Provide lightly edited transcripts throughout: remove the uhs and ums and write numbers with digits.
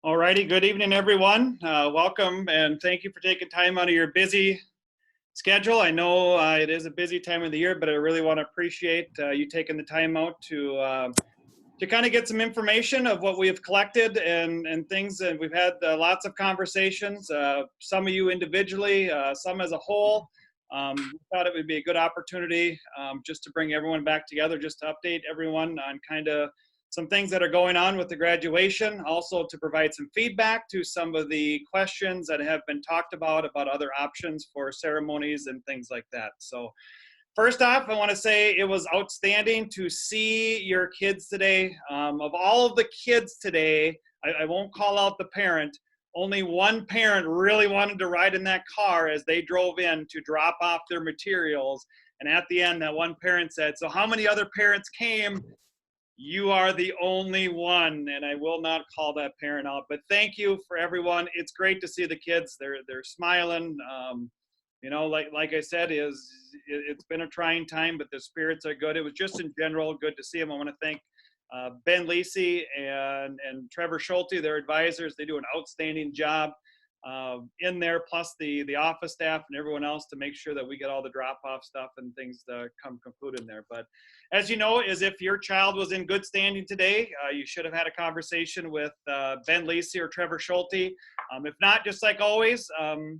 All righty, good evening, everyone. Welcome and thank you for taking time out of your busy schedule. I know it is a busy time of the year, but I really want to appreciate you taking the time out to kind of get some information of what we have collected and things. And we've had lots of conversations, some of you individually, some as a whole. We thought it would be a good opportunity just to bring everyone back together, just to update everyone on kind of some things that are going on with the graduation, also to provide some feedback to some of the questions that have been talked about other options for ceremonies and things like that. So first off, I want to say it was outstanding to see your kids today. Of all of the kids today, I won't call out the parent, only one parent really wanted to ride in that car as they drove in to drop off their materials. And at the end, that one parent said, "So how many other parents came?" You are the only one, and I will not call that parent out. But thank you for everyone. It's great to see the kids. They're smiling. You know, like I said, it's been a trying time, but the spirits are good. It was just in general good to see them. I want to thank Ben Lisi and Trevor Schulte, their advisors. They do an outstanding job in there, plus the office staff and everyone else to make sure that we get all the drop-off stuff and things to come concluded there. But as you know, is if your child was in good standing today, you should have had a conversation with Ben Lisi or Trevor Schulte. If not, just like always,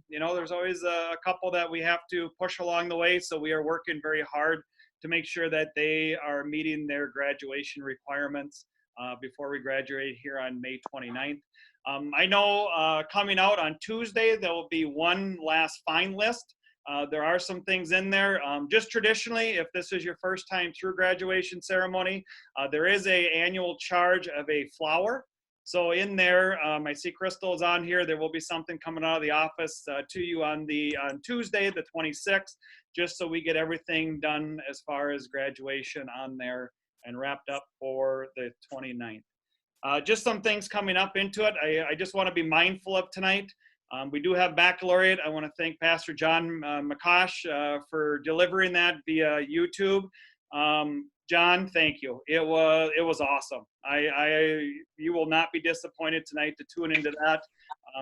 you know, there's always a couple that we have to push along the way. So we are working very hard to make sure that they are meeting their graduation requirements before we graduate here on May 29th. I know coming out on Tuesday, there will be one last fine list. There are some things in there. Just traditionally, if this is your first time through graduation ceremony, there is an annual charge of a flower. So in there, I see Crystal is on here. There will be something coming out of the office to you on Tuesday, the 26th, just so we get everything done as far as graduation on there and wrapped up for the 29th. Just some things coming up into it. I just want to be mindful of tonight. We do have baccalaureate. I want to thank Pastor John McCosh for delivering that via YouTube. John, thank you. It was awesome. You will not be disappointed tonight to tune into that.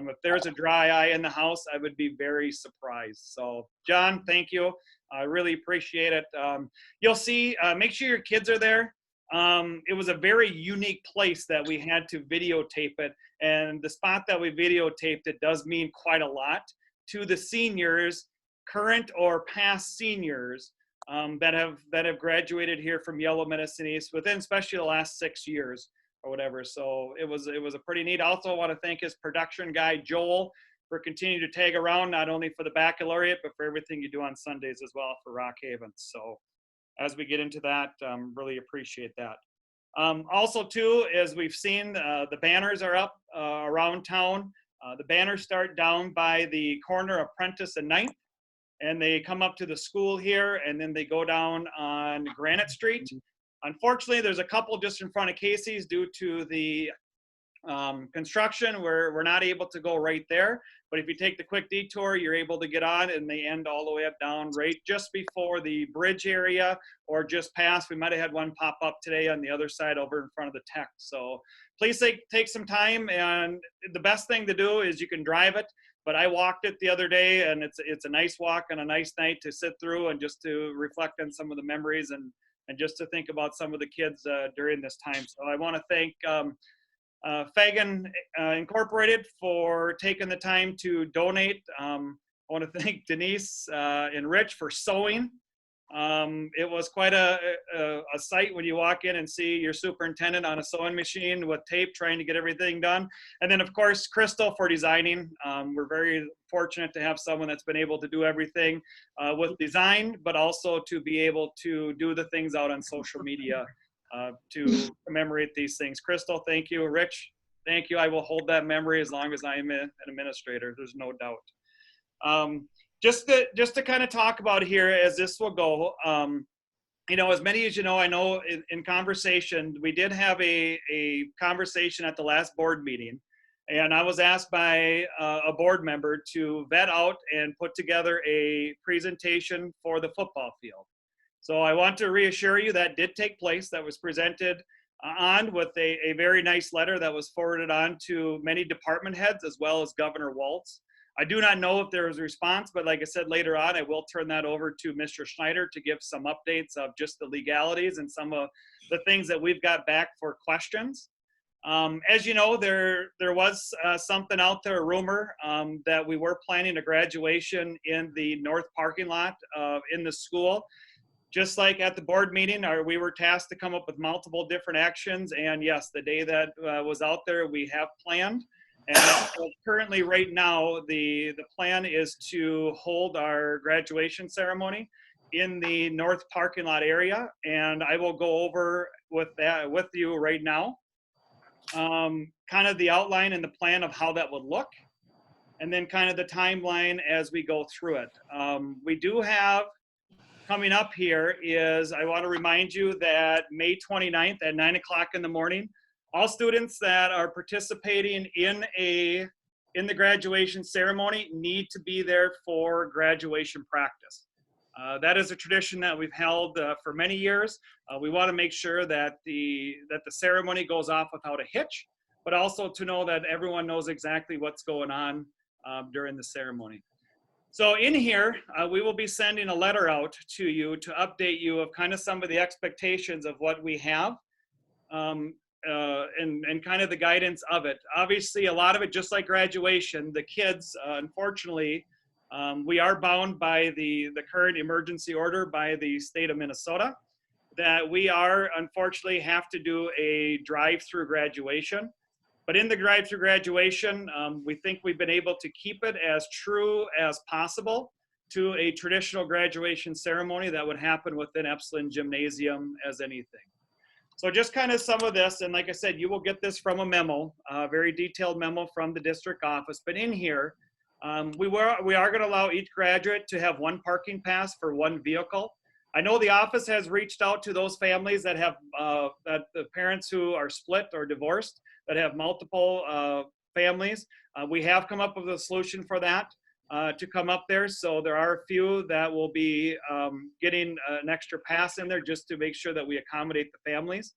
If there's a dry eye in the house, I would be very surprised. So, John, thank you. I really appreciate it. You'll see. Make sure your kids are there. It was a very unique place that we had to videotape it, and the spot that we videotaped it does mean quite a lot to the seniors, current or past seniors that have graduated here from Yellow Medicine East within especially the last 6 years or whatever. So it was a pretty neat. I also want to thank his production guy Joel for continuing to tag around, not only for the baccalaureate but for everything you do on Sundays as well for Rock Haven. So as we get into that, really appreciate that. Also, too, as we've seen, the banners are up around town. The banners start down by the corner of Prentice and 9th, and they come up to the school here, and then they go down on Granite Street. Unfortunately, there's a couple just in front of Casey's due to the construction where we're not able to go right there. But if you take the quick detour, you're able to get on, and they end all the way up down right just before the bridge area or just past. We might have had one pop up today on the other side over in front of the tech. So please take some time, and the best thing to do is you can drive it. But I walked it the other day, and it's a nice walk on a nice night to sit through and just to reflect on some of the memories and just to think about some of the kids during this time. So I want to thank Fagan Incorporated for taking the time to donate. I want to thank Denise and Rich for sewing. It was quite a sight when you walk in and see your superintendent on a sewing machine with tape trying to get everything done. And then, of course, Crystal for designing. We're very fortunate to have someone that's been able to do everything with design, but also to be able to do the things out on social media to commemorate these things. Crystal, thank you. Rich, thank you. I will hold that memory as long as I am an administrator. There's no doubt. Just to kind of talk about here as this will go, you know, as many as you know, I know in conversation, we did have a conversation at the last board meeting, and I was asked by a board member to vet out and put together a presentation for the football field. So I want to reassure you that did take place. That was presented on with a very nice letter that was forwarded on to many department heads as well as Governor Walz. I do not know if there was a response, but like I said, later on, I will turn that over to Mr. Schneider to give some updates of just the legalities and some of the things that we've got back for questions. As you know, there was something out there, a rumor, that we were planning a graduation in the north parking lot in the school. Just like at the board meeting, we were tasked to come up with multiple different actions. And yes, the day that was out there, we have planned. And currently right now, the plan is to hold our graduation ceremony in the north parking lot area. And I will go over with that with you right now. Kind of the outline and the plan of how that would look. And then kind of the timeline as we go through it. We do have coming up here is, I want to remind you that May 29th at 9 o'clock in the morning, all students that are participating in the graduation ceremony need to be there for graduation practice. That is a tradition that we've held for many years. We want to make sure that the ceremony goes off without a hitch, but also to know that everyone knows exactly what's going on during the ceremony. So in here, we will be sending a letter out to you to update you of kind of some of the expectations of what we have. And kind of the guidance of it. Obviously, a lot of it, just like graduation, the kids, unfortunately, we are bound by the current emergency order by the state of Minnesota, that we are, unfortunately, have to do a drive-through graduation. But in the drive-through graduation, we think we've been able to keep it as true as possible to a traditional graduation ceremony that would happen within Epsilon Gymnasium as anything. So just kind of some of this, and like I said, you will get this from a memo, a very detailed memo from the district office. But in here, we are going to allow each graduate to have one parking pass for one vehicle. I know the office has reached out to those families that have that the parents who are split or divorced, that have multiple families. We have come up with a solution for that to come up there. So there are a few that will be getting an extra pass in there just to make sure that we accommodate the families.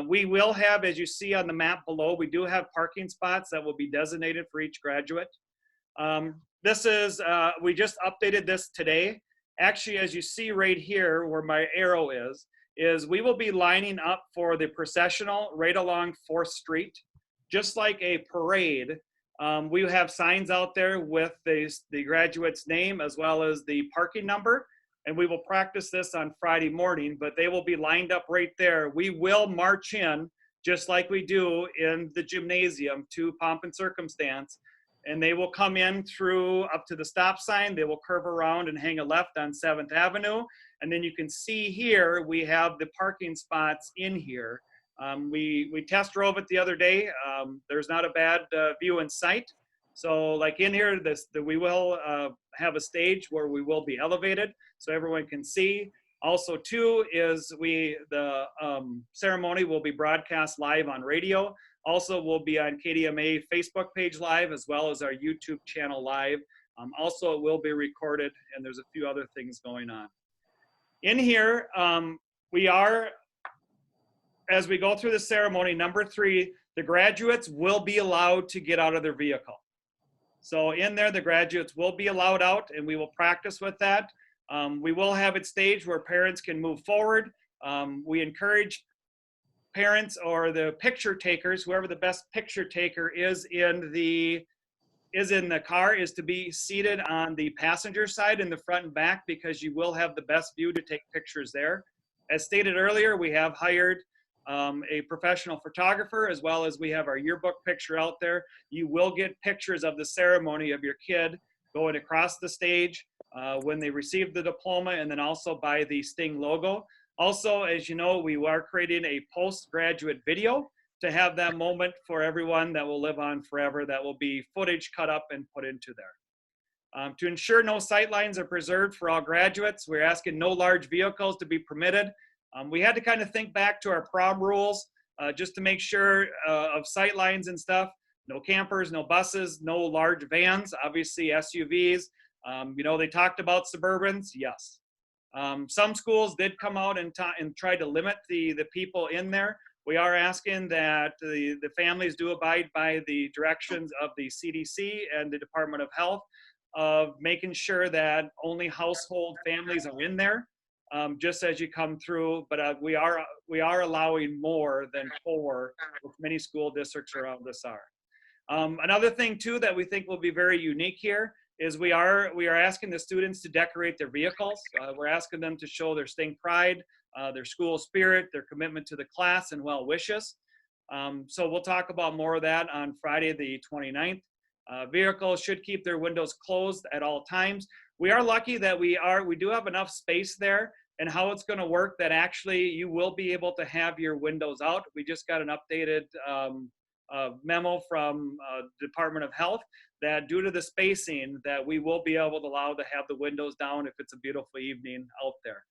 We will have, as you see on the map below, we do have parking spots that will be designated for each graduate. This is, we just updated this today. Actually, as you see right here where my arrow is we will be lining up for the processional right along 4th Street, just like a parade. We have signs out there with the graduate's name as well as the parking number, and we will practice this on Friday morning, but they will be lined up right there. We will march in just like we do in the gymnasium to pomp and circumstance, and they will come in through up to the stop sign. They will curve around and hang a left on 7th Avenue. And then you can see here, we have the parking spots in here. We test drove it the other day. There's not a bad view in sight. So like in here, we will have a stage where we will be elevated so everyone can see. Also too is the ceremony will be broadcast live on radio. Also will be on KDMA Facebook page live as well as our YouTube channel live. Also it will be recorded, and there's a few other things going on. In here, we are, as we go through the ceremony, number 3, the graduates will be allowed to get out of their vehicle. So in there, the graduates will be allowed out, and we will practice with that. We will have it staged where parents can move forward. We encourage parents or the picture takers, whoever the best picture taker is in the car, is to be seated on the passenger side in the front and back, because you will have the best view to take pictures there. As stated earlier, we have hired a professional photographer, as well as we have our yearbook picture out there. You will get pictures of the ceremony of your kid going across the stage when they receive the diploma, and then also by the Sting logo. Also, as you know, we are creating a postgraduate video to have that moment for everyone that will live on forever. That will be footage cut up and put into there. To ensure no sight lines are preserved for all graduates, we're asking no large vehicles to be permitted. We had to kind of think back to our prom rules just to make sure of sight lines and stuff. No campers, no buses, no large vans, obviously SUVs. You know, they talked about Suburbans, yes. Some schools did come out and try to limit the people in there. We are asking that the families do abide by the directions of the CDC and the Department of Health of making sure that only household families are in there, just as you come through. But we are allowing more than 4, which many school districts around us are. Another thing too that we think will be very unique here is we are asking the students to decorate their vehicles. We're asking them to show their Sting pride, their school spirit, their commitment to the class, and well wishes. So we'll talk about more of that on Friday the 29th. Vehicles should keep their windows closed at all times. We are lucky that we do have enough space there, and how it's going to work that actually you will be able to have your windows out. We just got an updated memo from Department of Health that due to the spacing that we will be able to allow to have the windows down if it's a beautiful evening out there.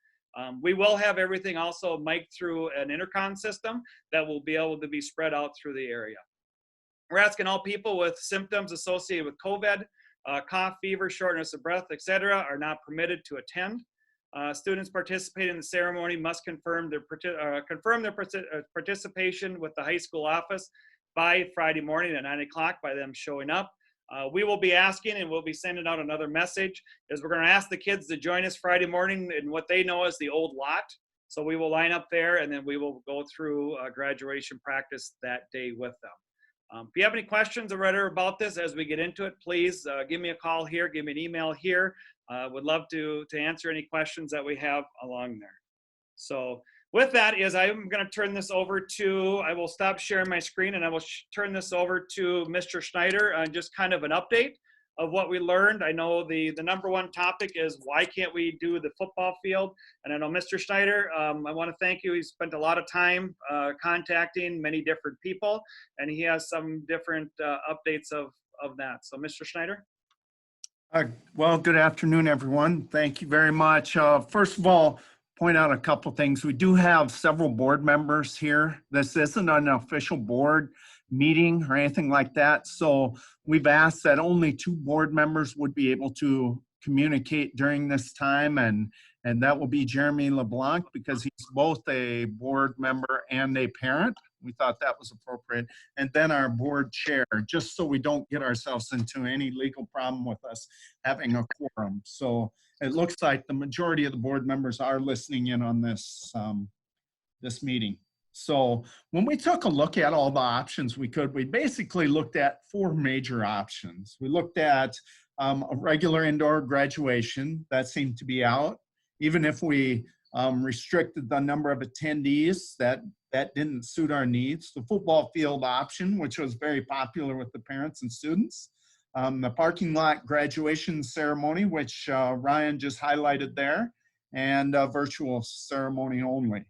We will have everything also mic'd through an intercom system that will be able to be spread out through the area. We're asking all people with symptoms associated with COVID, cough, fever, shortness of breath, etc., are not permitted to attend. Students participating in the ceremony must confirm their participation with the high school office by Friday morning at 9 o'clock by them showing up. We will be asking, and we'll be sending out another message, is we're going to ask the kids to join us Friday morning in what they know as the old lot. So we will line up there, and then we will go through graduation practice that day with them. If you have any questions or whatever about this as we get into it, please give me a call here, give me an email here. Would love to answer any questions that we have along there. So with that I'm going to turn this over to, I will stop sharing my screen and I will turn this over to Mr. Schneider on just kind of an update of what we learned. I know the number one topic is why can't we do the football field? And I know Mr. Schneider, I want to thank you. He spent a lot of time contacting many different people, and he has some different updates of that. So Mr. Schneider. Well, good afternoon, everyone. Thank you very much. First of all, point out a couple things. We do have several board members here. This isn't an official board meeting or anything like that. So we've asked that only 2 board members would be able to communicate during this time, and that will be Jeremy LeBlanc, because he's both a board member and a parent. We thought that was appropriate. And then our board chair, just so we don't get ourselves into any legal problem with us having a quorum. So it looks like the majority of the board members are listening in on this, this meeting. So when we took a look at all the options we basically looked at 4 major options. We looked at a regular indoor graduation that seemed to be out. Even if we restricted the number of attendees, that didn't suit our needs. The football field option, which was very popular with the parents and students. The parking lot graduation ceremony, which Ryan just highlighted there, and a virtual ceremony only.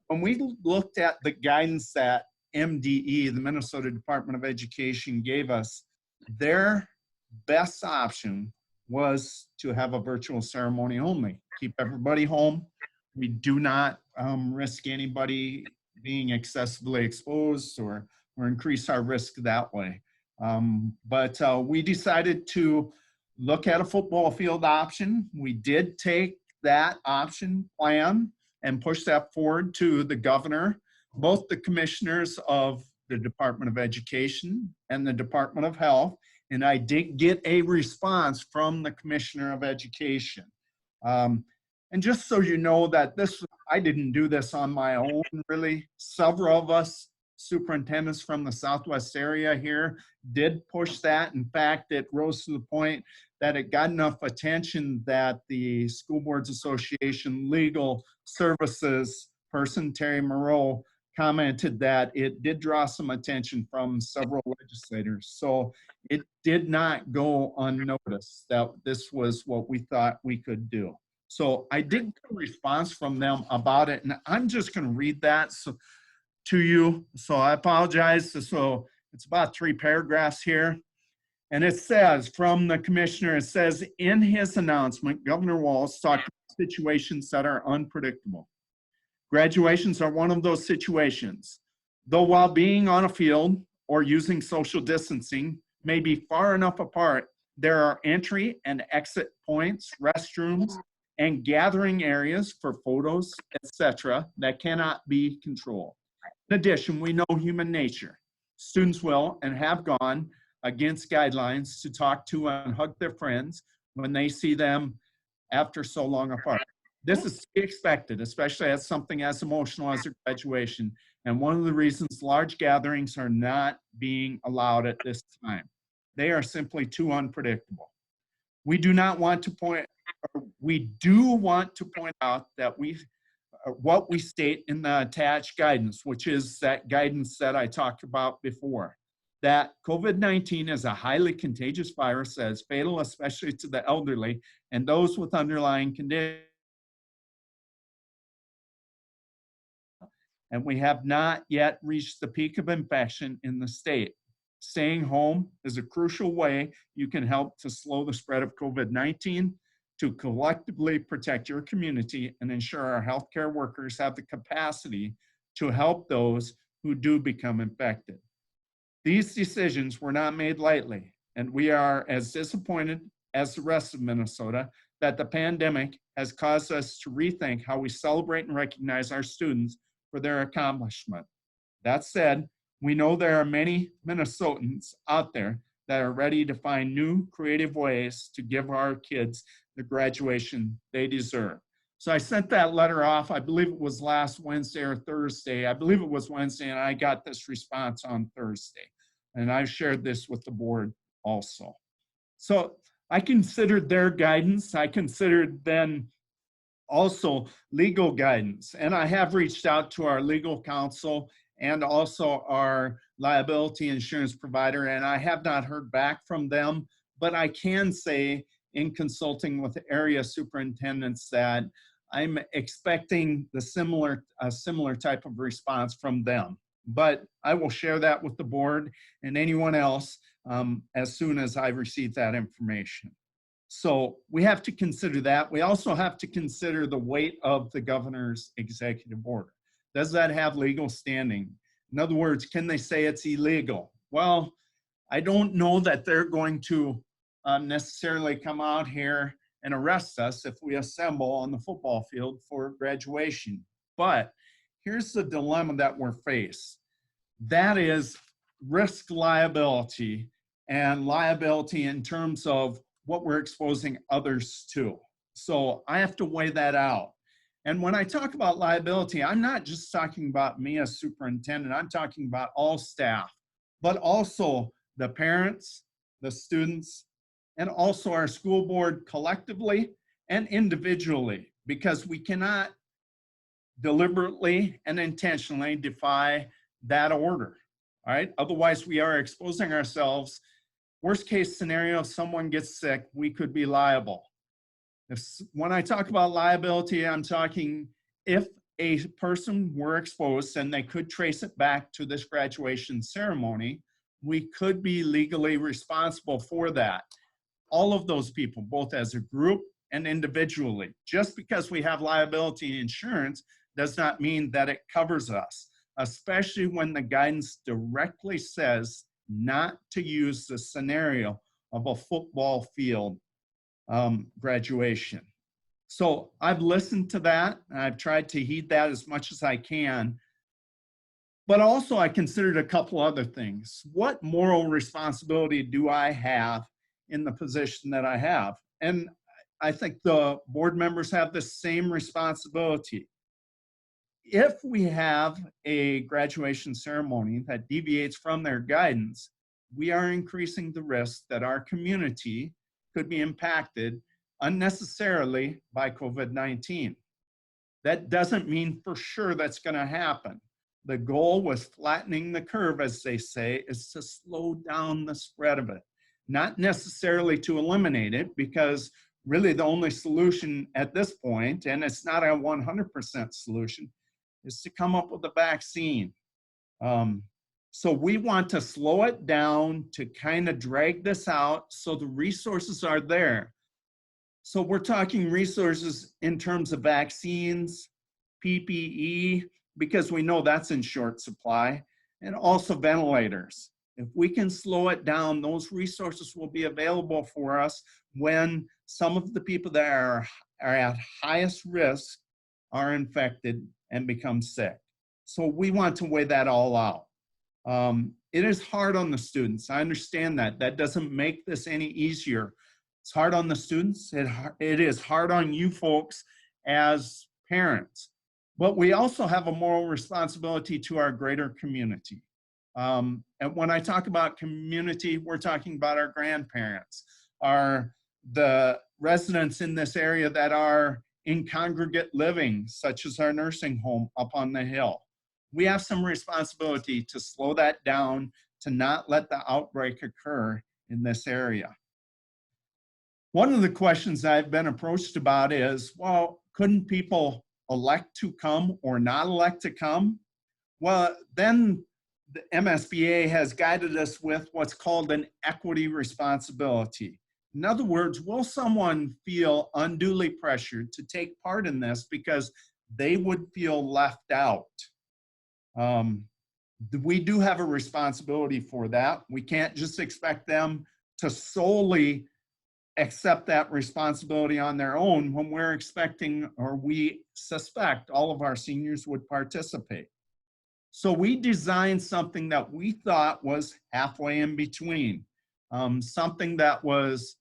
When we looked at the guidance that MDE, the Minnesota Department of Education, gave us, their best option was to have a virtual ceremony only. Keep everybody home. We do not risk anybody being excessively exposed or increase our risk that way. But we decided to look at a football field option. We did take that option plan and push that forward to the governor, both the commissioners of the Department of Education and the Department of Health. And I did get a response from the Commissioner of Education. And just so you know that I didn't do this on my own, really. Several of us superintendents from the Southwest area here did push that. In fact, it rose to the point that it got enough attention that the School Boards Association legal services person, Terry Moreau, commented that it did draw some attention from several legislators. So it did not go unnoticed that this was what we thought we could do. So I did get a response from them about it, and I'm just going to read that to you. So I apologize. So it's about 3 paragraphs here. And it says, from the commissioner, it says, in his announcement, Governor Walz talked about situations that are unpredictable. Graduations are one of those situations. Though while being on a field or using social distancing may be far enough apart, there are entry and exit points, restrooms, and gathering areas for photos, etc., that cannot be controlled. In addition, we know human nature. Students will and have gone against guidelines to talk to and hug their friends when they see them after so long apart. This is to be expected, especially as something as emotional as a graduation. And one of the reasons large gatherings are not being allowed at this time. They are simply too unpredictable. We do want to point out that what we state in the attached guidance, which is that guidance that I talked about before, that COVID-19 is a highly contagious virus that is fatal, especially to the elderly and those with underlying conditions. And we have not yet reached the peak of infection in the state. Staying home is a crucial way you can help to slow the spread of COVID-19, to collectively protect your community and ensure our healthcare workers have the capacity to help those who do become infected. These decisions were not made lightly, and we are as disappointed as the rest of Minnesota that the pandemic has caused us to rethink how we celebrate and recognize our students for their accomplishment. That said, we know there are many Minnesotans out there that are ready to find new creative ways to give our kids the graduation they deserve. So I sent that letter off, I believe it was last Wednesday or Thursday. I believe it was Wednesday, and I got this response on Thursday. And I've shared this with the board also. So I considered their guidance. I considered then also legal guidance. And I have reached out to our legal counsel and also our liability insurance provider, and I have not heard back from them. But I can say, in consulting with area superintendents, that I'm expecting a similar type of response from them. But I will share that with the board and anyone else as soon as I receive that information. So we have to consider that. We also have to consider the weight of the governor's executive order. Does that have legal standing? In other words, can they say it's illegal? Well, I don't know that they're going to necessarily come out here and arrest us if we assemble on the football field for graduation. But here's the dilemma that we're faced. That is risk liability, and liability in terms of what we're exposing others to. So I have to weigh that out. And when I talk about liability, I'm not just talking about me as superintendent, I'm talking about all staff, but also the parents, the students, and also our school board collectively and individually, because we cannot deliberately and intentionally defy that order, all right? Otherwise, we are exposing ourselves. Worst case scenario, if someone gets sick, we could be liable. When I talk about liability, I'm talking if a person were exposed and they could trace it back to this graduation ceremony, we could be legally responsible for that. All of those people, both as a group and individually. Just because we have liability insurance does not mean that it covers us, especially when the guidance directly says not to use the scenario of a football field graduation. So I've listened to that, and I've tried to heed that as much as I can. But also I considered a couple other things. What moral responsibility do I have in the position that I have? And I think the board members have the same responsibility. If we have a graduation ceremony that deviates from their guidance, we are increasing the risk that our community could be impacted unnecessarily by COVID-19. That doesn't mean for sure that's going to happen. The goal with flattening the curve, as they say, is to slow down the spread of it, not necessarily to eliminate it, because really the only solution at this point, and it's not a 100% solution, is to come up with a vaccine. So we want to slow it down, to kind of drag this out so the resources are there. So we're talking resources in terms of vaccines, PPE, because we know that's in short supply, and also ventilators. If we can slow it down, those resources will be available for us when some of the people that are at highest risk are infected and become sick. So we want to weigh that all out. It is hard on the students. I understand that. That doesn't make this any easier. It's hard on the students. It is hard on you folks as parents. But we also have a moral responsibility to our greater community. And when I talk about community, we're talking about our grandparents, the residents in this area that are in congregate living, such as our nursing home up on the hill. We have some responsibility to slow that down, to not let the outbreak occur in this area. One of the questions I've been approached about is, well, couldn't people elect to come or not elect to come? Well, then the MSBA has guided us with what's called an equity responsibility. In other words, will someone feel unduly pressured to take part in this because they would feel left out? We do have a responsibility for that. We can't just expect them to solely accept that responsibility on their own when we're expecting, or we suspect, all of our seniors would participate. So we designed something that we thought was halfway in between, something that was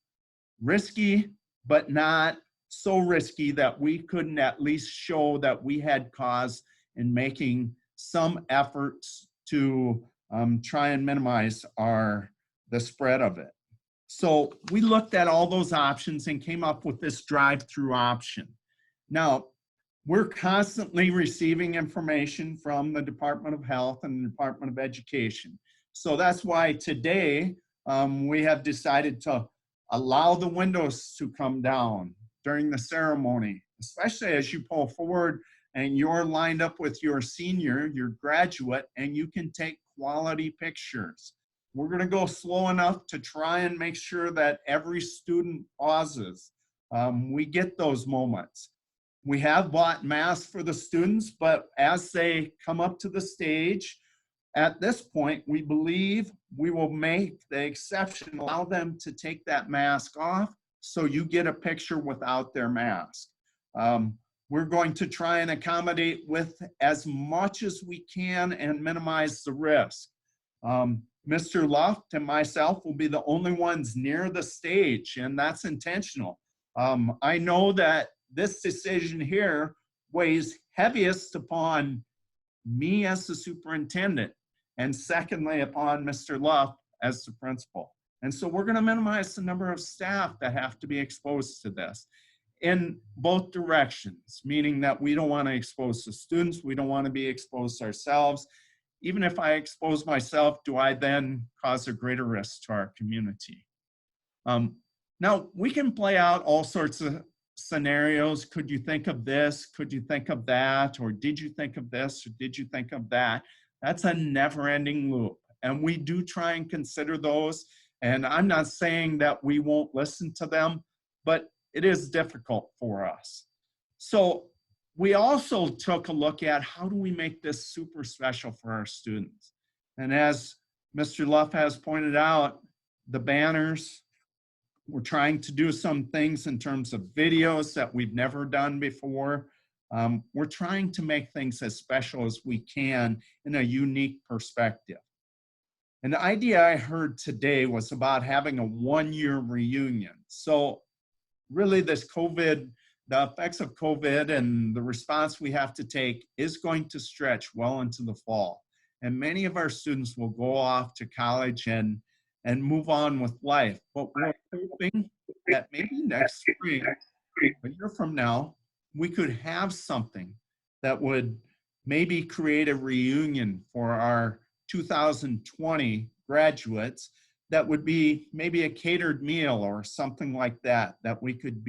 risky, but not so risky that we couldn't at least show that we had cause in making some efforts to try and minimize the spread of it. So we looked at all those options and came up with this drive-through option. Now, we're constantly receiving information from the Department of Health and the Department of Education. So that's why today we have decided to allow the windows to come down during the ceremony, especially as you pull forward and you're lined up with your senior, your graduate, and you can take quality pictures. We're gonna go slow enough to try and make sure that every student pauses. We get those moments. We have bought masks for the students, but as they come up to the stage, at this point, we believe we will make the exception, allow them to take that mask off so you get a picture without their mask. We're going to try and accommodate with as much as we can and minimize the risk. Mr. Luft and myself will be the only ones near the stage, and that's intentional. I know that this decision here weighs heaviest upon me as the superintendent, and secondly upon Mr. Luft as the principal. And so we're going to minimize the number of staff that have to be exposed to this in both directions, meaning that we don't want to expose the students, we don't want to be exposed ourselves. Even if I expose myself, do I then cause a greater risk to our community? Now, we can play out all sorts of scenarios. Could you think of this? Could you think of that? Or did you think of this? Or did you think of that? That's a never-ending loop. And we do try and consider those. And I'm not saying that we won't listen to them, but it is difficult for us. So we also took a look at how do we make this super special for our students. And as Mr. Luff has pointed out, the banners, we're trying to do some things in terms of videos that we've never done before. We're trying to make things as special as we can in a unique perspective. An idea I heard today was about having a one-year reunion. So really this COVID, the effects of COVID and the response we have to take is going to stretch well into the fall. And many of our students will go off to college and move on with life. But we're hoping that maybe next spring, a year from now, we could have something that would maybe create a reunion for our 2020 graduates that would be maybe a catered meal or something like that, that we could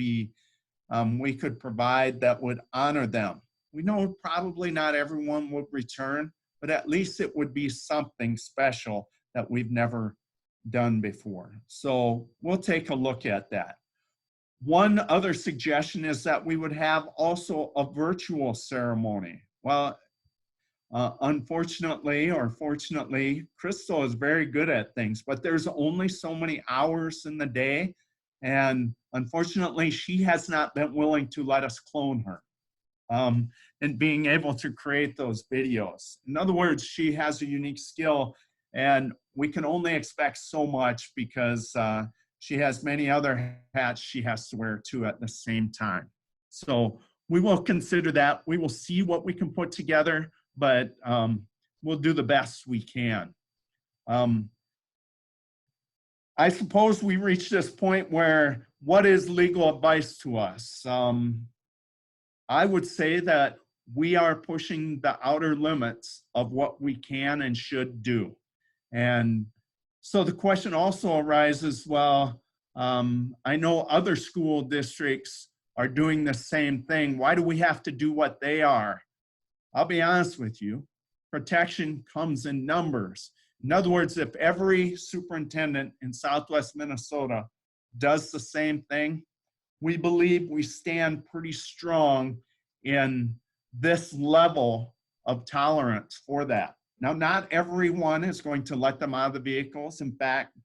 provide that would honor them. We know probably not everyone would return, but at least it would be something special that we've never done before. So we'll take a look at that. One other suggestion is that we would have also a virtual ceremony. Well, unfortunately or fortunately, Crystal is very good at things, but there's only so many hours in the day. And unfortunately, she has not been willing to let us clone her. and being able to create those videos. In other words, she has a unique skill, and we can only expect so much because she has many other hats she has to wear too at the same time. So we will consider that. We will see what we can put together, but we'll do the best we can. I suppose we reached this point where what is legal advice to us? I would say that we are pushing the outer limits of what we can and should do. And so the question also arises, well, I know other school districts are doing the same thing. Why do we have to do what they are? I'll be honest with you, protection comes in numbers. In other words, if every superintendent in Southwest Minnesota does the same thing, we believe we stand pretty strong in this level of tolerance for that. Now, not everyone is going to let them out of the vehicles. In fact,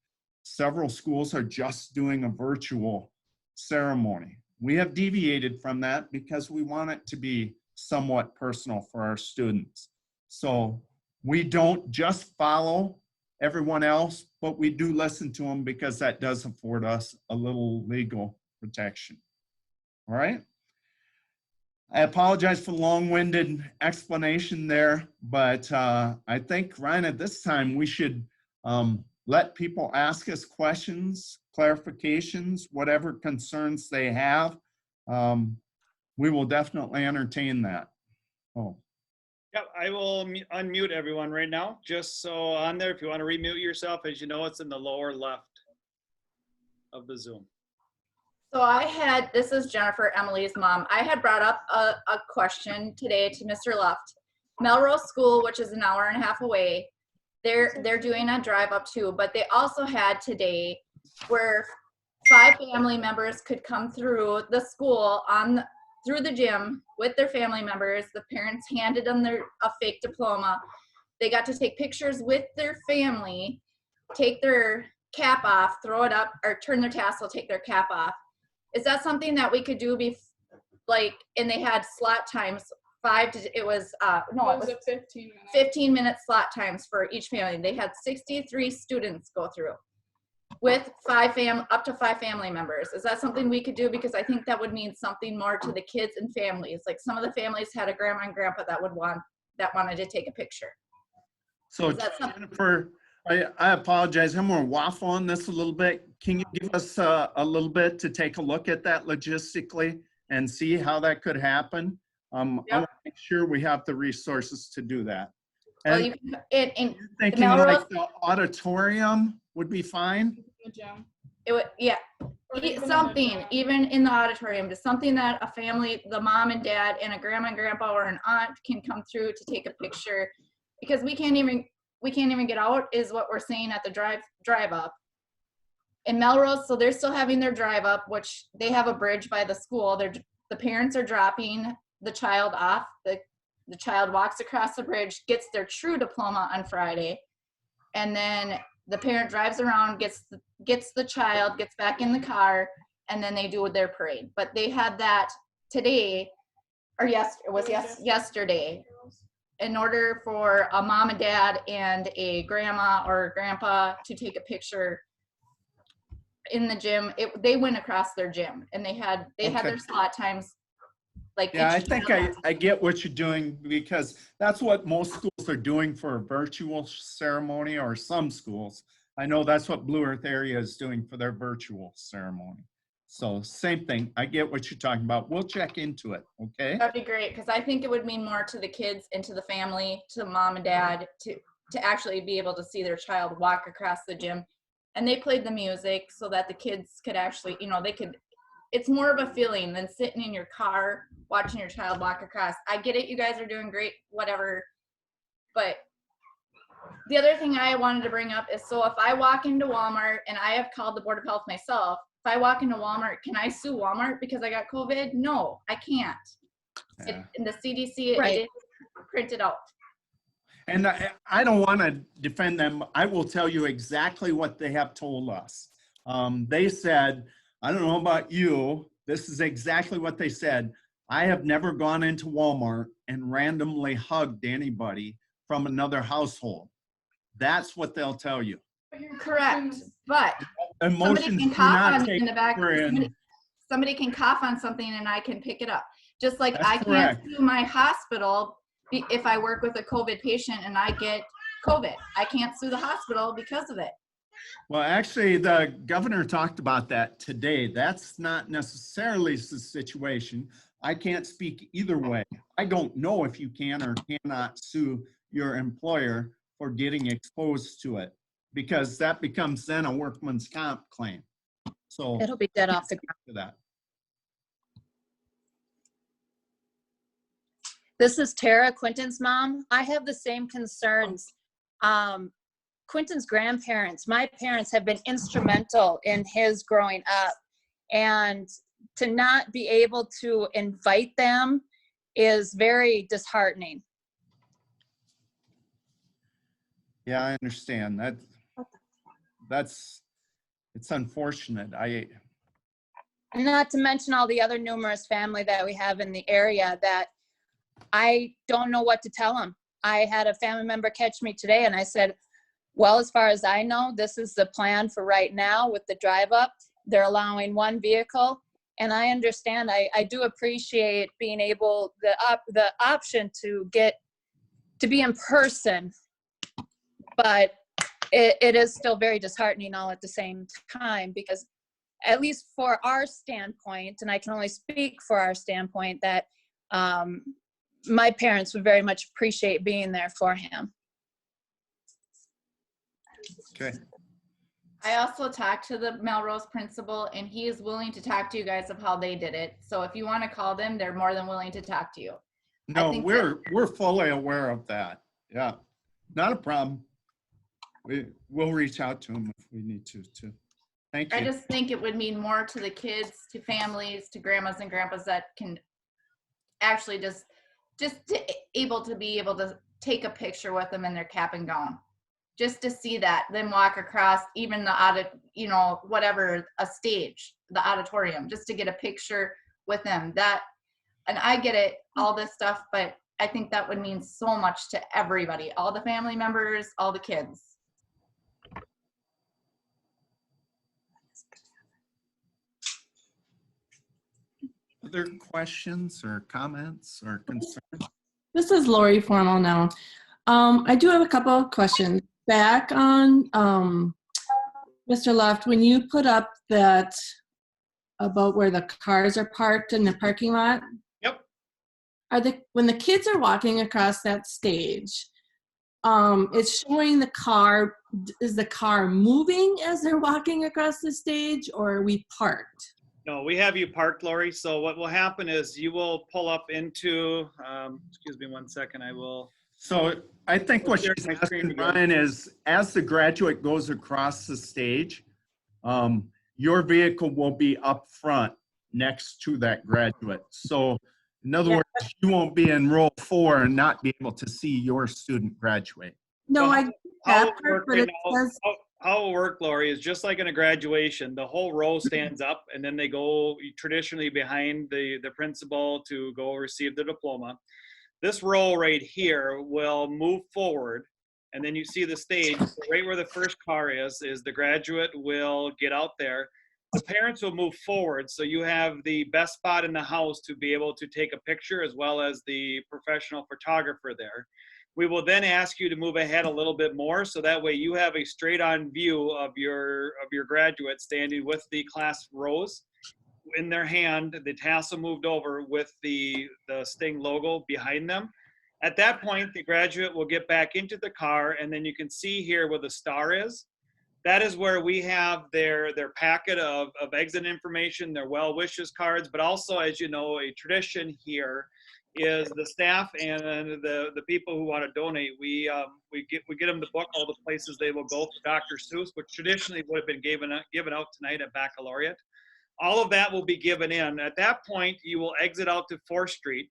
several schools are just doing a virtual ceremony. We have deviated from that because we want it to be somewhat personal for our students. So we don't just follow everyone else, but we do listen to them because that does afford us a little legal protection. All right. I apologize for the long-winded explanation there, but I think, Ryan, at this time, we should let people ask us questions, clarifications, whatever concerns they have. We will definitely entertain that. Oh. Yep, I will unmute everyone right now, just so on there, if you want to remute yourself, as you know, it's in the lower left of the Zoom. So this is Jennifer, Emily's mom. I had brought up a question today to Mr. Luft. Melrose School, which is an hour and a half away, they're doing a drive up too, but they also had today where 5 family members could come through the school through the gym with their family members. The parents handed them a fake diploma. They got to take pictures with their family, take their cap off, throw it up, or turn their tassel, take their cap off. Is that something that we could do? And they had slot times, it was 15-minute slot times for each family. They had 63 students go through with up to 5 family members. Is that something we could do? Because I think that would mean something more to the kids and families. Like some of the families had a grandma and grandpa that wanted to take a picture. So Jennifer, I apologize. I'm going to waffle on this a little bit. Can you give us a little bit to take a look at that logistically and see how that could happen? I want to make sure we have the resources to do that. And well, you're thinking like the auditorium would be fine? It would, yeah. Something, even in the auditorium, just something that a family, the mom and dad and a grandma and grandpa or an aunt can come through to take a picture, because we can't even get out, is what we're saying at the drive up. In Melrose, so they're still having their drive up, which they have a bridge by the school. The parents are dropping the child off. The child walks across the bridge, gets their true diploma on Friday, and then the parent drives around, gets the child, gets back in the car, and then they do their parade. But they had that today, or yesterday, in order for a mom and dad and a grandma or grandpa to take a picture in the gym. They went across their gym, and they had their slot times. Yeah, I think I get what you're doing, because that's what most schools are doing for a virtual ceremony, or some schools. I know that's what Blue Earth area is doing for their virtual ceremony. So same thing. I get what you're talking about. We'll check into it. Okay. That'd be great, because I think it would mean more to the kids and to the family, to the mom and dad, to actually be able to see their child walk across the gym. And they played the music so that the kids could actually, it's more of a feeling than sitting in your car watching your child walk across. I get it. You guys are doing great, whatever. But the other thing I wanted to bring up is, so if I walk into Walmart, and I have called the Board of Health myself, if I walk into Walmart, can I sue Walmart because I got COVID? No, I can't. Yeah. In the CDC, right. It is printed out. And I don't want to defend them. I will tell you exactly what they have told us. They said, I don't know about you, this is exactly what they said. I have never gone into Walmart and randomly hugged anybody from another household. That's what they'll tell you. Correct, but somebody Emotions can do cough not on me take in the back. over in. Somebody can cough on something and I can pick it up. Just like That's I can't correct. sue my hospital if I work with a COVID patient and I get COVID. I can't sue the hospital because of it. Well, actually, the governor talked about that today. That's not necessarily the situation. I can't speak either way. I don't know if you can or cannot sue your employer for getting exposed to it, because that becomes then a workman's comp claim. So It'll be dead off the ground. to that. This is Tara, Quentin's mom. I have the same concerns. Quentin's grandparents, my parents, have been instrumental in his growing up. And to not be able to invite them is very disheartening. Yeah, I understand that. It's unfortunate. Not to mention all the other numerous family that we have in the area that I don't know what to tell them. I had a family member catch me today and I said, well, as far as I know, this is the plan for right now with the drive up. They're allowing one vehicle. And I understand, I do appreciate being able, the option to get to be in person, but it is still very disheartening all at the same time, because at least for our standpoint, and I can only speak for our standpoint, that my parents would very much appreciate being there for him. Okay. I also talked to the Melrose principal and he is willing to talk to you guys of how they did it. So if you want to call them, they're more than willing to talk to you. No, think we're fully aware of that. Yeah, not a problem. We'll reach out to them if we need to. Thank you. I just think it would mean more to the kids, to families, to grandmas and grandpas that can actually just able to take a picture with them in their cap and gown. Just to see that, then walk across even the whatever, a stage, the auditorium, just to get a picture with them. That, and I get it, all this stuff, but I think that would mean so much to everybody, all the family members, all the kids. Other questions or comments or concerns? This is Lori Formal now. I do have a couple of questions. Back on Mr. Left, when you put up that about where the cars are parked in the parking lot. Yep. When the kids are walking across that stage, it's showing the car. Is the car moving as they're walking across the stage, or are we parked? No, we have you parked, Lori. So what will happen is you will pull up into, excuse me one second, I will. So I think what Share she's my screen asking, again. Brian, is as the graduate goes across the stage, your vehicle will be up front next to that graduate. So in other words, you won't be in row 4 and not be able to see your student graduate. No, I How that it part, work but right it now- says how it will work, Lori, is just like in a graduation, the whole row stands up and then they go traditionally behind the principal to go receive the diploma. This row right here will move forward, and then you see the stage. So right where the first car is the graduate will get out there. The parents will move forward, so you have the best spot in the house to be able to take a picture, as well as the professional photographer there. We will then ask you to move ahead a little bit more, so that way you have a straight-on view of your graduate standing with the class rows in their hand, the tassel moved over with the Sting logo behind them. At that point, the graduate will get back into the car, and then you can see here where the star is. That is where we have their packet of exit information, their well wishes cards, but also, as you know, a tradition here is the staff and the people who want to donate. We get them the book, all the places they will go for Dr. Seuss, which traditionally would have been given out tonight at Baccalaureate. All of that will be given in. At that point, you will exit out to 4th Street,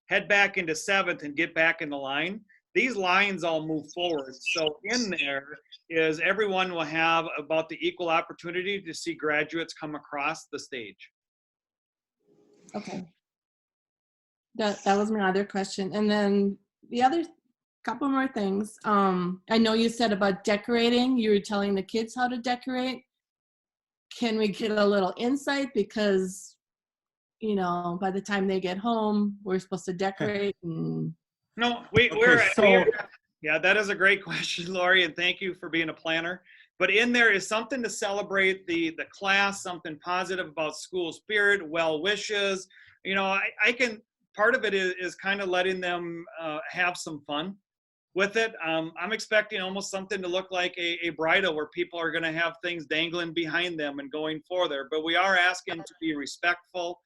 head back into 7th, and get back in the line. These lines all move forward. So in there is everyone will have about the equal opportunity to see graduates come across the stage. okay. That was my other question. And then the other couple more things. I know you said about decorating. You were telling the kids how to decorate. Can we get a little insight? Because, you know, by the time they get home, we're supposed to decorate. And No, yeah, that is a great question, Lori, and thank you for being a planner. But in there is something to celebrate the class, something positive about school spirit, well wishes. You know, I can, part of it is kind of letting them have some fun with it. I'm expecting almost something to look like a bridal where people are going to have things dangling behind them and going for there. But we are asking to be respectful,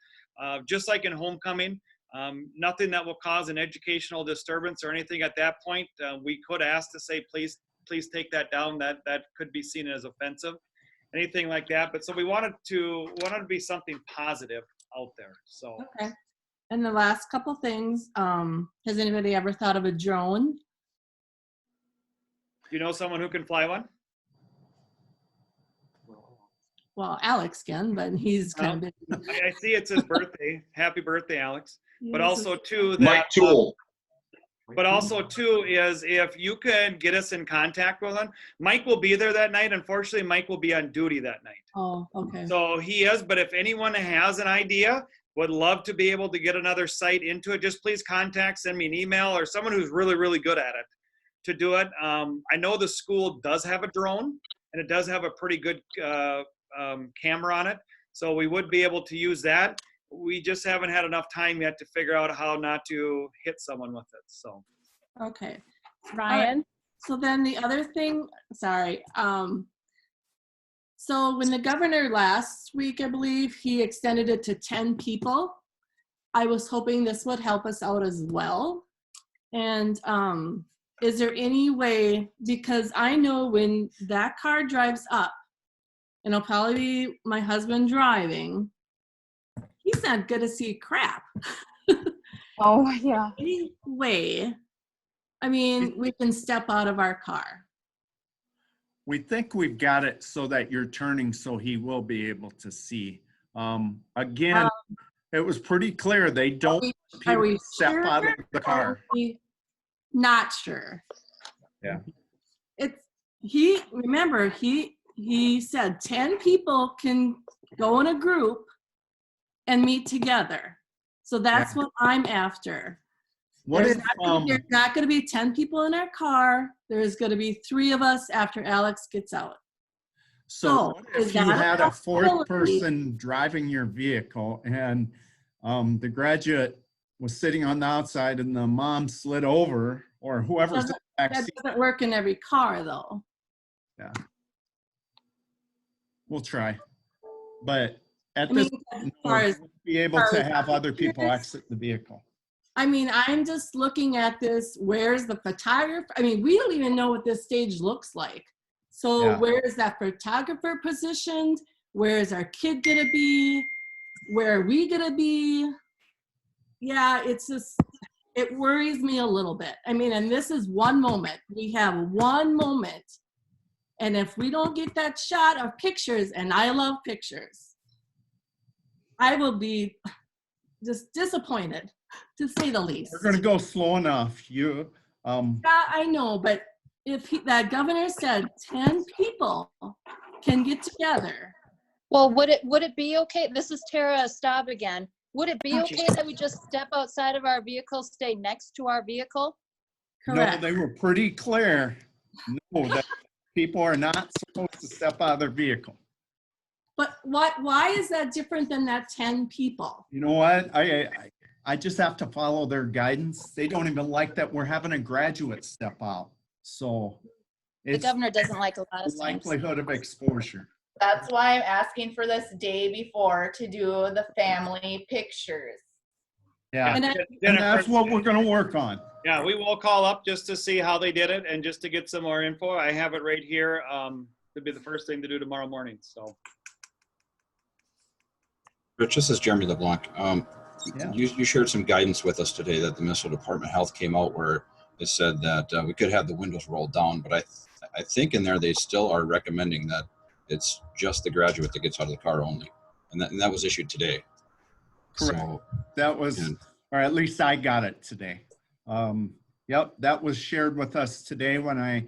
just like in homecoming. Nothing that will cause an educational disturbance or anything at that point. We could ask to say, please take that down. That could be seen as offensive, anything like that. But so we wanted to be something positive out there. So. okay. And the last couple things, has anybody ever thought of a drone? You know someone who can fly one? Well, Alex can, but he's kind of busy. I see it's his birthday. Happy birthday, Alex. But Yes. also too Mike Toole. but also too is if you could get us in contact with him. Mike will be there that night. Unfortunately, Mike will be on duty that night. Oh, okay. So he is, but if anyone has an idea, would love to be able to get another site into it, just please send me an email or someone who's really, really good at it to do it. I know the school does have a drone and it does have a pretty good camera on it. So we would be able to use that. We just haven't had enough time yet to figure out how not to hit someone with it. So. Okay. Ryan? So then the other thing, sorry. So when the governor last week, I believe, he extended it to 10 people. I was hoping this would help us out as well. And is there any way, because I know when that car drives up, and it'll probably be my husband driving, he's not gonna see crap. Oh, yeah. Any way, I mean, we can step out of our car. We think we've got it so that you're turning so he will be able to see. Again, it was pretty clear they don't Are we people step sure? out of the car. Are we not sure? Yeah. Remember, he said 10 people can go in a group and meet together. So that's what I'm after. What There's if, not going to be 10 people in our car. There's going to be 3 of us after Alex gets out. so what is if you that a had a fourth possibility? person driving your vehicle and the graduate was sitting on the outside and the mom slid over, or whoever's in the back That seat? doesn't work in every car, though. We'll try. But at I mean, this as point, far as we'll be able far to as have other people pictures? exit the vehicle. I mean, I'm just looking at this. Where's the photographer? I mean, we don't even know what this stage looks like. So Yeah. where is that photographer positioned? Where is our kid gonna be? Where are we gonna be? Yeah, it's just, it worries me a little bit. I mean, and this is one moment. We have one moment. And if we don't get that shot of pictures, and I love pictures, I will be just disappointed, to say the least. We're gonna go slow enough. You, Yeah, I know, but if that governor said 10 people can get together, Well, would it be okay? This is Tara Staub again. Would it be okay that we just step outside of our vehicle, stay next to our vehicle? no, correct? they were pretty clear. No, that people are not supposed to step out of their vehicle. But why is that different than that 10 people? You know what? I just have to follow their guidance. They don't even like that we're having a graduate step out. So The it's governor doesn't like a lot the of things. likelihood of exposure. That's why I'm asking for this day before to do the family pictures. Yeah, And I- and that's what we're gonna work on. Yeah, we will call up just to see how they did it and just to get some more info. I have it right here. It'd be the first thing to do tomorrow morning, so. Rich, this is Jeremy LeBlanc. Yeah. You shared some guidance with us today that the Minnesota Department of Health came out where it said that we could have the windows rolled down, but I think in there they still are recommending that it's just the graduate that gets out of the car only, and that was issued today. Correct. So That was And- or at least I got it today. Yep, that was shared with us today when I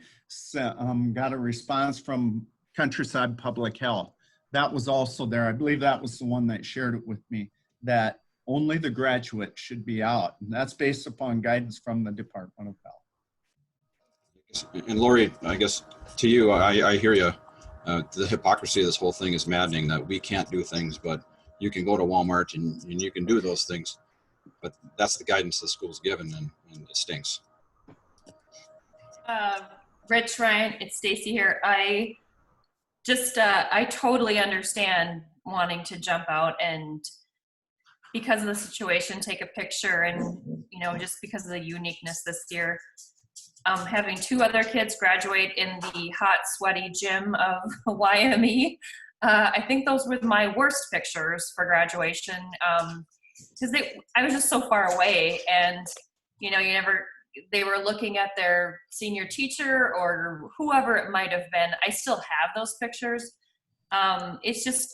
got a response from Countryside Public Health. That was also there. I believe that was the one that shared it with me, that only the graduate should be out. And that's based upon guidance from the Department of Health. And Lori, I guess to you, I hear you. The hypocrisy of this whole thing is maddening, that we can't do things, but you can go to Walmart and you can do those things. But that's the guidance the school's given, and it stinks. Rich, Ryan, it's Stacy here. I totally understand wanting to jump out and, because of the situation, take a picture, and just because of the uniqueness this year. Having 2 other kids graduate in the hot, sweaty gym of YME, I think those were my worst pictures for graduation, because I was just so far away, and they were looking at their senior teacher or whoever it might have been. I still have those pictures. It's just,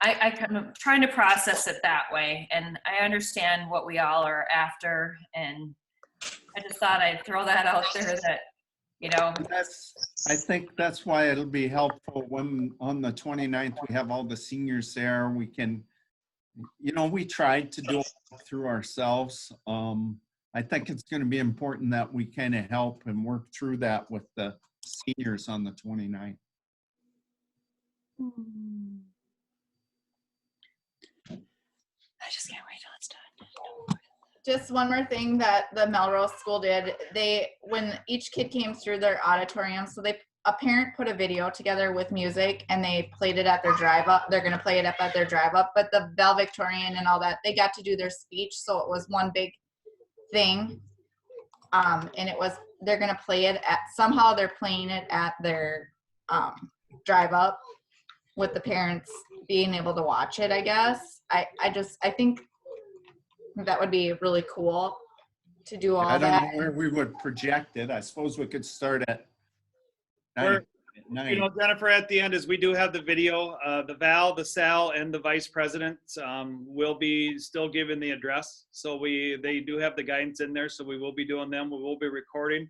I kind of trying to process it that way, and I understand what we all are after, and I just thought I'd throw that out there that, I think that's why it'll be helpful when on the 29th we have all the seniors there. We can, we tried to do it through ourselves. I think it's going to be important that we kind of help and work through that with the seniors on the 29th. I just can't wait till it's done. Just one more thing that the Melrose School did. When each kid came through their auditorium, so a parent put a video together with music and they played it at their drive up. They're going to play it up at their drive up, but the valedictorian and all that, they got to do their speech. So it was one big thing. And they're going to play it somehow they're playing it at their drive up with the parents being able to watch it, I guess. I think that would be really cool to do all that. I don't know where we would project it. I suppose we could start at 9. Jennifer, at the end, is we do have the video. The Val, the Sal, and the Vice President will be still giving the address. So they do have the guidance in there. So we will be doing them. We will be recording.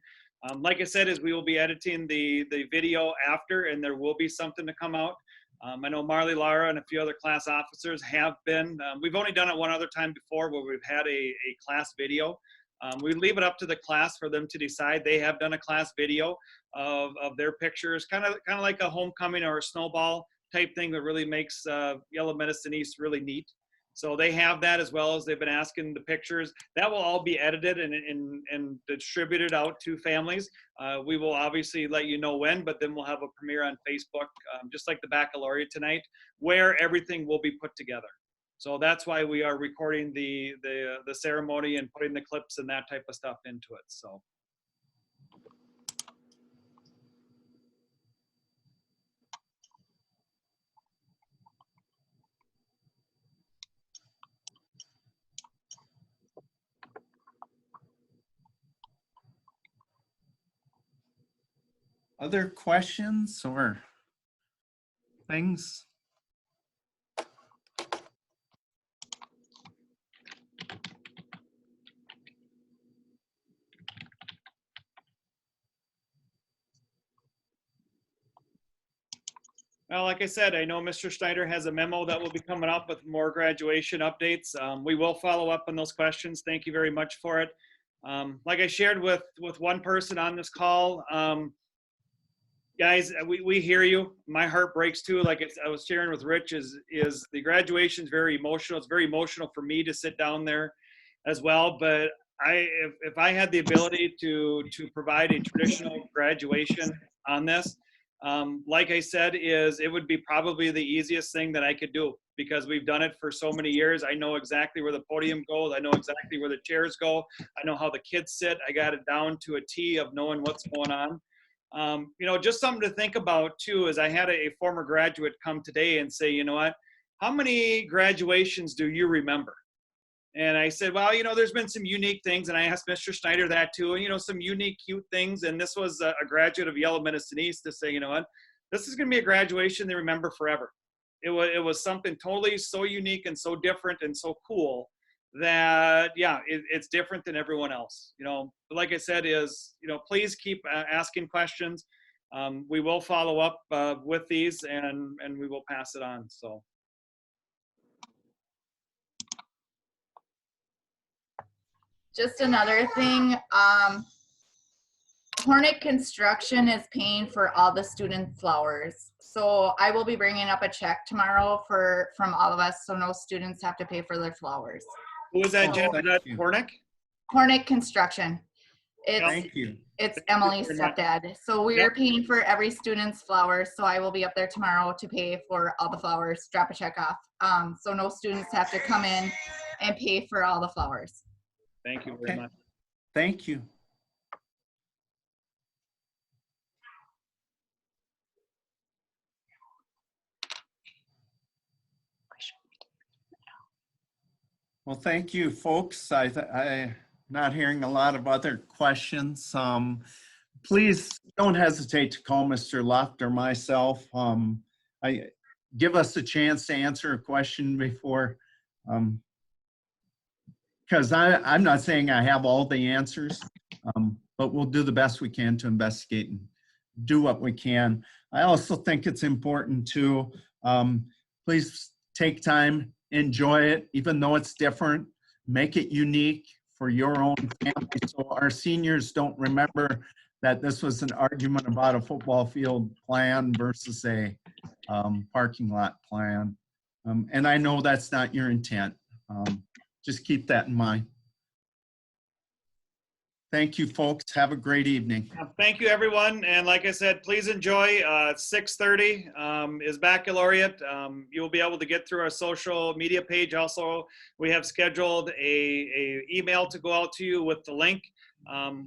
Like I said, we will be editing the video after, and there will be something to come out. I know Marley, Lara, and a few other class officers have been. We've only done it one other time before where we've had a class video. We leave it up to the class for them to decide. They have done a class video of their pictures, kind of like a homecoming or a snowball type thing that really makes Yellow Medicine East really neat. So they have that, as well as they've been asking the pictures. That will all be edited and distributed out to families. We will obviously let you know when, but then we'll have a premiere on Facebook, just like the baccalaureate tonight, where everything will be put together. So that's why we are recording the ceremony and putting the clips and that type of stuff into it. So. Other questions or things? Well, like I said, I know Mr. Schneider has a memo that will be coming up with more graduation updates. We will follow up on those questions. Thank you very much for it. Like I shared with one person on this call, guys, we hear you. My heart breaks too. Like I was sharing with Rich, is the graduation is very emotional. It's very emotional for me to sit down there as well. But if I had the ability to provide a traditional graduation on this, like I said, it would be probably the easiest thing that I could do, because we've done it for so many years. I know exactly where the podium goes. I know exactly where the chairs go. I know how the kids sit. I got it down to a T of knowing what's going on. Just something to think about too, is I had a former graduate come today and say, you know what, how many graduations do you remember? And I said, well, there's been some unique things. And I asked Mr. Schneider that too, and, some unique, cute things. And this was a graduate of Yellow Medicine East to say, you know what, this is going to be a graduation they remember forever. It was something totally so unique and so different and so cool that, yeah, it's different than everyone else, you know. But like I said, is, you know, please keep asking questions. We will follow up with these, and we will pass it on. So. Just another thing, Hornet Construction is paying for all the student flowers. So I will be bringing up a check tomorrow from all of us, so no students have to pay for their flowers. Who was that, Oh, Jen? Was thank that you. Hornick? Hornet Construction. Thank you. It's Thank you Emily's very much. stepdad. So we are paying for every student's flowers. So I will be up there tomorrow to pay for all the flowers, drop a check off. So no students have to come in and pay for all the flowers. Thank you very Okay. much. Thank you. Well, thank you, folks. I'm not hearing a lot of other questions. Please don't hesitate to call Mr. Luft or myself. Give us a chance to answer a question before, because I'm not saying I have all the answers, but we'll do the best we can to investigate and do what we can. I also think it's important to please take time, enjoy it, even though it's different, make it unique for your own family. So our seniors don't remember that this was an argument about a football field plan versus a parking lot plan. And I know that's not your intent. Just keep that in mind. Thank you, folks. Have a great evening. Thank you, everyone. And like I said, please enjoy. 6:30 is baccalaureate. You will be able to get through our social media page. Also, we have scheduled a email to go out to you with the link.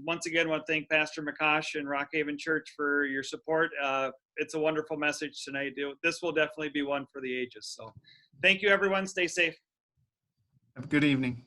Once again, I want to thank Pastor McCosh and Rockhaven Church for your support. It's a wonderful message tonight. This will definitely be one for the ages. So thank you, everyone. Stay safe. Have a good evening.